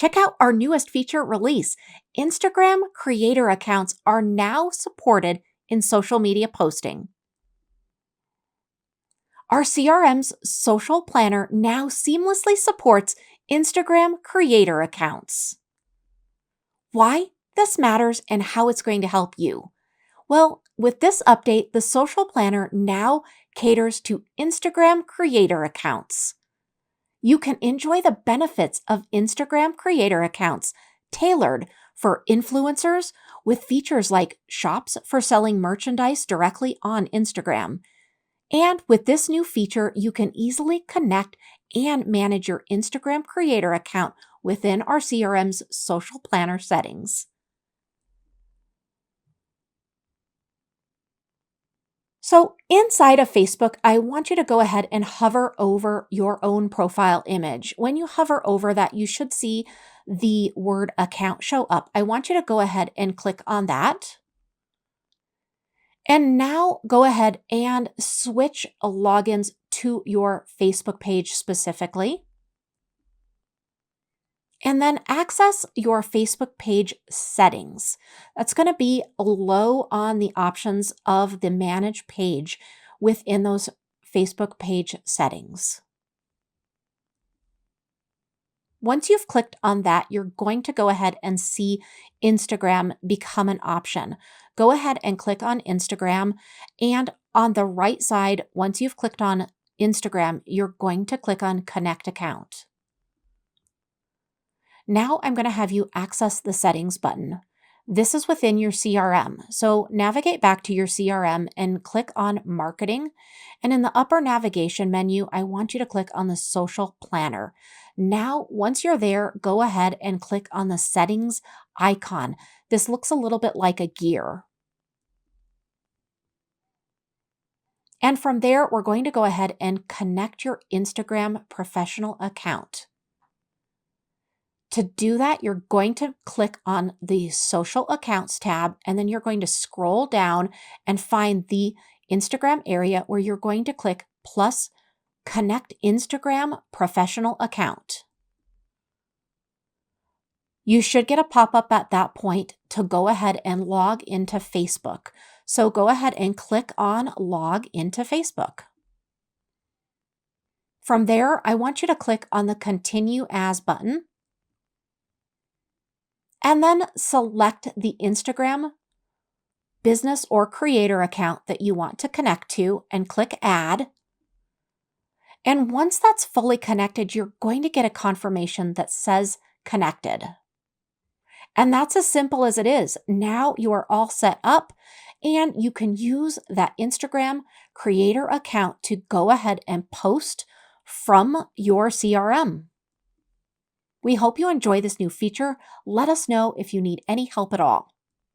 check out our newest feature release. Instagram creator accounts are now supported in social media posting. Our CRM's social planner now seamlessly supports Instagram creator accounts. Why this matters and how it's going to help you. Well, with this update, the social planner now caters to Instagram creator accounts. You can enjoy the benefits of Instagram creator accounts tailored for influencers with features like shops for selling merchandise directly on Instagram. And with this new feature, you can easily connect and manage your Instagram creator account within our CRM's social planner settings. So inside of Facebook, I want you to go ahead and hover over your own profile image. When you hover over that, you should see the word account show up. I want you to go ahead and click on that. And now go ahead and switch logins to your Facebook page specifically. And then access your Facebook page settings. That's going to be low on the options of the Manage page within those Facebook page settings. Once you've clicked on that, you're going to go ahead and see Instagram become an option. Go ahead and click on Instagram, and on the right side, once you've clicked on Instagram, you're going to click on Connect Account. Now I'm going to have you access the settings button. This is within your CRM. So navigate back to your CRM and click on Marketing. And in the upper navigation menu, I want you to click on the Social Planner. Now, once you're there, go ahead and click on the settings icon. This looks a little bit like a gear. And from there, we're going to go ahead and connect your Instagram professional account. To do that, you're going to click on the Social Accounts tab, and then you're going to scroll down and find the Instagram area where you're going to click plus Connect Instagram Professional Account. You should get a pop-up at that point to go ahead and log into Facebook. So go ahead and click on Log into Facebook. From there, I want you to click on the Continue As button, and then select the Instagram business or creator account that you want to connect to and click Add. And once that's fully connected, you're going to get a confirmation that says Connected. And that's as simple as it is. Now you are all set up, and you can use that Instagram creator account to go ahead and post from your CRM. We hope you enjoy this new feature. Let us know if you need any help at all.